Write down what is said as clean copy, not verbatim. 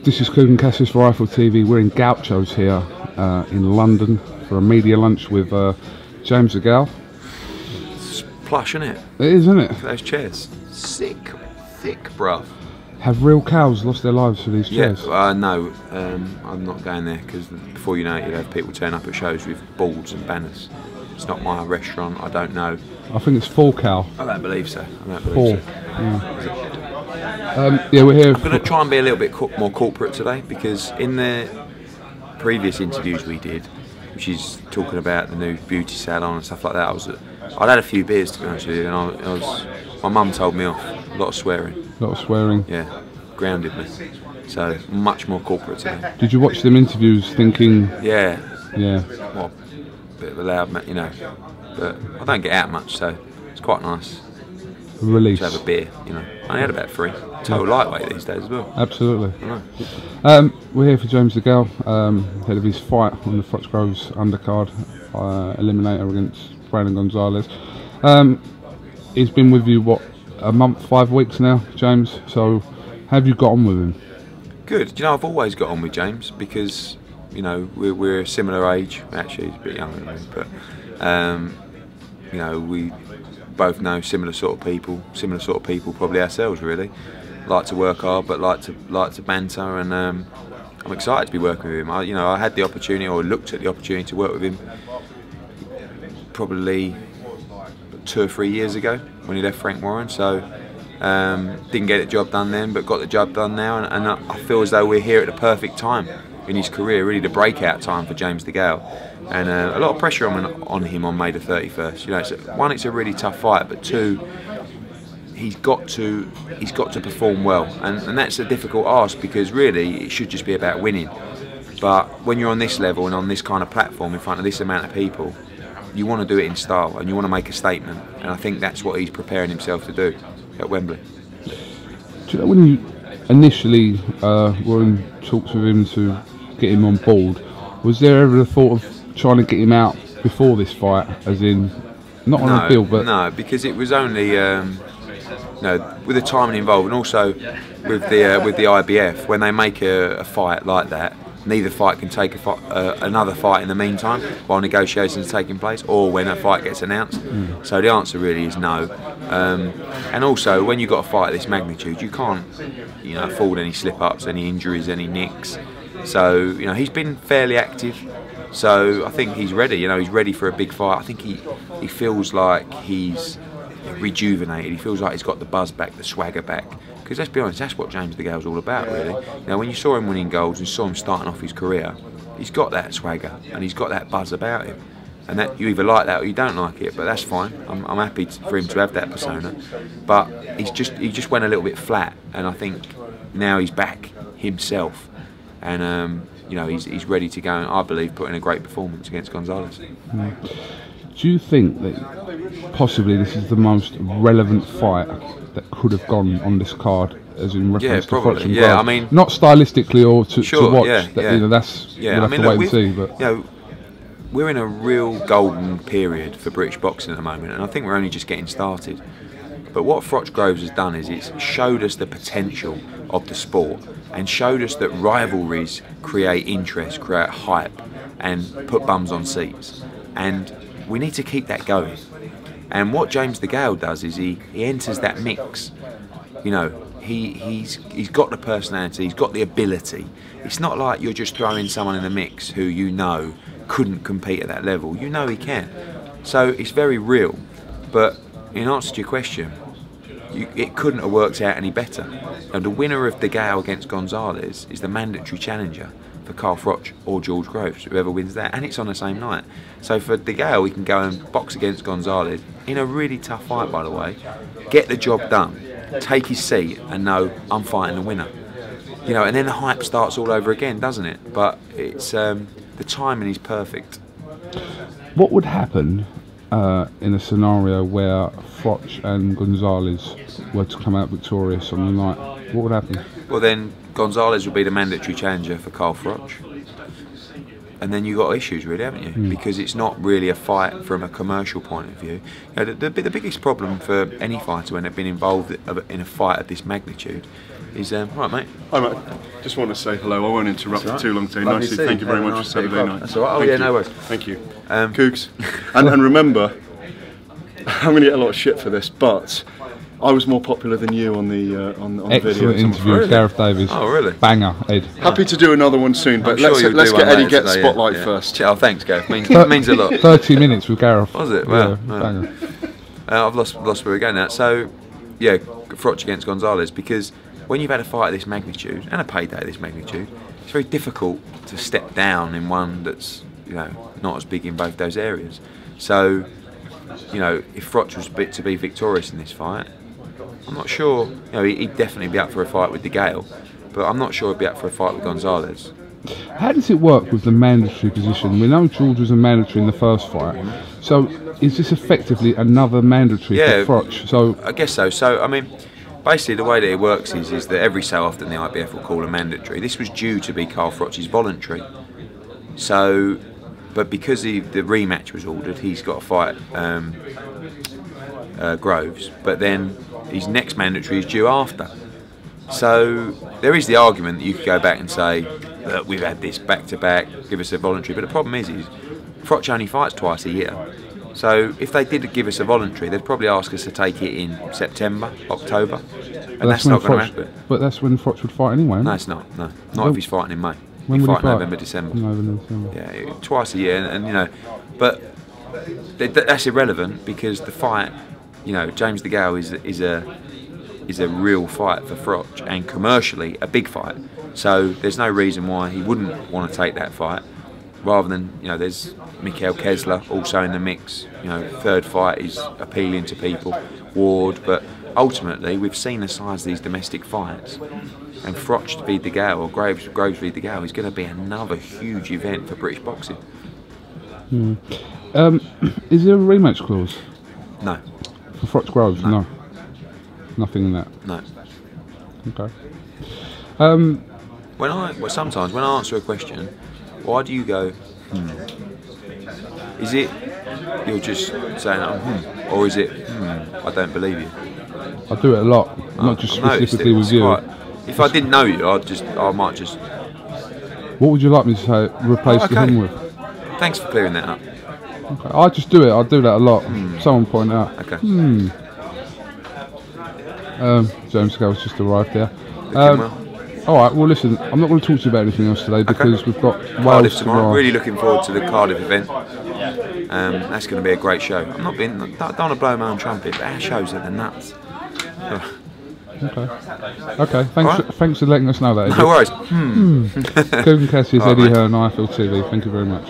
This is Coogan Cassius for Rifle TV. We're in Gaucho's here in London for a media lunch with James DeGALE. It's plush, isn't it? It is, isn't it? Look at those chairs. Sick, thick, bruv. Have real cows lost their lives for these chairs? Yeah, no, I'm not going there because before you know it, you'll have people turn up at shows with boards and banners. It's not my restaurant, I don't know. I think it's 4 cow. I don't believe so. I don't 4. believe so. Yeah, we're here. I'm going to try and be a little bit more corporate today because in the previous interviews we did, which is talking about the new beauty salon and stuff like that, I'd had a few beers to be honest with you, and my mum told me off. A lot of swearing. A lot of swearing. Yeah, grounded me. So much more corporate today. Did you watch them interviews thinking? Yeah. Yeah. Well, a bit of a loud man, you know, but I don't get out much, so it's quite nice. Release. To have a beer, you know. I only had about 3. Total lightweight these days as well. Absolutely. I know. We're here for James DeGALE, ahead of his fight on the Fox Groves undercard eliminator against Brandon Gonzalez. He's been with you, what, a month, 5 weeks now, James? So, how have you got on with him? Good. You know, I've always got on with James because, you know, we're a similar age. Actually, he's a bit younger than me, but, you know, we both know similar sort of people probably ourselves really. Like to work hard but like to banter, and I'm excited to be working with him. I had the opportunity, or looked at the opportunity to work with him probably 2 or 3 years ago when he left Frank Warren, so didn't get the job done then but got the job done now, and I feel as though we're here at the perfect time in his career, really the breakout time for James DeGALE. And a lot of pressure on him on May the 31st. You know, one, it's a really tough fight, but 2, he's got to perform well, and that's a difficult ask because really it should just be about winning. But when you're on this level and on this kind of platform in front of this amount of people, you want to do it in style and you want to make a statement, and I think that's what he's preparing himself to do at Wembley. Do you know, when you initially were in talks with him to get him on board, was there ever a thought of trying to get him out before this fight, as in not on a bill, but no, because it was only no, with the timing involved, and also with the IBF, when they make a fight like that, neither fight can take another fight in the meantime while negotiations are taking place, or when a fight gets announced. So the answer really is no. And also, when you've got a fight of this magnitude, you can't, you know, afford any slip-ups, any injuries, any nicks. So, you know, he's been fairly active. So I think he's ready. You know, he's ready for a big fight. I think he feels like he's rejuvenated. He feels like he's got the buzz back, the swagger back. Because let's be honest, that's what James DeGALE's all about, really. You know, when you saw him winning golds and saw him starting off his career, he's got that swagger and he's got that buzz about him. And that you either like that or you don't like it, but that's fine. I'm happy for him to have that persona. But he just went a little bit flat, and I think now he's back himself, and you know, he's ready to go, and I believe put in a great performance against Gonzalez. Do you think that possibly this is the most relevant fight that could have gone on this card, as in reference to Fox and yeah, Grove? I mean, not stylistically or to watch. Yeah, that, you know, that's yeah. we'll have to wait and see. But you know, we're in a real golden period for British boxing at the moment, and I think we're only just getting started. But what Fox Groves has done is it's showed us the potential of the sport, and showed us that rivalries create interest, create hype, and put bums on seats. And we need to keep that going. And what James DeGALE does is he enters that mix. You know, he's got the personality, he's got the ability. It's not like you're just throwing someone in the mix who you know couldn't compete at that level. You know he can. So it's very real. But in answer to your question, it couldn't have worked out any better. And the winner of DeGALE against Gonzalez is the mandatory challenger for Carl Froch or George Groves, whoever wins that, and it's on the same night. So for DeGALE, he can go and box against Gonzalez in a really tough fight, by the way, get the job done, take his seat, and know I'm fighting the winner. You know, and then the hype starts all over again, doesn't it? But it's the timing is perfect. what would happen in a scenario where Froch and Gonzalez were to come out victorious on the night? What would happen? Well, then Gonzalez would be the mandatory challenger for Carl Froch. and then you got issues, really, haven't you? Because it's not really a fight from a commercial point of view. You know, the biggest problem for any fighter when they've been involved in a fight of this magnitude is, right, mate. Hi, mate. Just want to say hello. I won't interrupt for too long today. Nicely, thank you very much for Saturday night. That's all right. Oh, yeah, no worries. Thank you. Cougs. And remember, I'm going to get a lot of shit for this, but I was more popular than you on the video. Excellent interview, Really? Gareth Davies. Oh, really? Banger, Ed. Happy to do another one soon, but I'm sure you'll let's do get one Eddie later get today, spotlight yeah. first. Oh, thanks, Gav. Means a lot. 30 minutes with Gareth. Was it? Wow. Yeah, Wow. banger. I've lost where we're going now. So, yeah, Froch against Gonzalez, because when you've had a fight of this magnitude and a payday of this magnitude, it's very difficult to step down in one that's, you know, not as big in both those areas. So, you know, if Froch was to be victorious in this fight, I'm not sure. You know, he'd definitely be up for a fight with DeGALE, but I'm not sure he'd be up for a fight with Gonzalez. How does it work with the mandatory position? We know George was a mandatory in the first fight, so is this effectively another mandatory for Froch? So I guess so. So I mean, basically the way that it works is that every so often the IBF will call a mandatory. This was due to be Carl Froch's voluntary. So, but because the rematch was ordered, he's got to fight Groves, but then his next mandatory is due after. So there is the argument that you could go back and say, look, we've had this back to back, give us a voluntary. But the problem is Froch only fights twice a year. So if they did give us a voluntary, they'd probably ask us to take it in September, October, and that's not going to happen. But that's when Froch would fight anyway. No, it's not. No, not if he's fighting in May. When he'd would fight he fight? November, December. November, December. Yeah, twice a year, and you know, but that's irrelevant because the fight, you know, James DeGALE is a real fight for Froch, and commercially a big fight. So there's no reason why he wouldn't want to take that fight. Rather than, you know, there's Mikhail Kessler also in the mix. You know, third fight is appealing to people. Ward, but ultimately we've seen the size of these domestic fights, and Froch to beat DeGALE or Groves beat DeGALE is going to be another huge event for British boxing. Is there a rematch clause? No. For Froch Groves? No. Nothing in that. No. Okay. Sometimes when I answer a question, why do you go, Is it you're just saying, or is it, I don't believe you? I do it a lot, not just specifically with you. If I didn't know you, I might just. What would you like me to say? Replace the him with? Thanks for clearing that up. Okay. I just do it. I do that a lot. Someone pointed out. Okay. James Gale's just arrived there. Alright, well listen, I'm not going to talk to you about anything else today because we've got Cardiff Wales tomorrow. Really looking forward to the Cardiff event. That's going to be a great show. I'm not being, don't want to blow my own trumpet, but our shows are the nuts. Okay. Thanks for letting us know that. No worries. Kevin Cassius, Eddie Hearn, IFL TV. Thank you very much.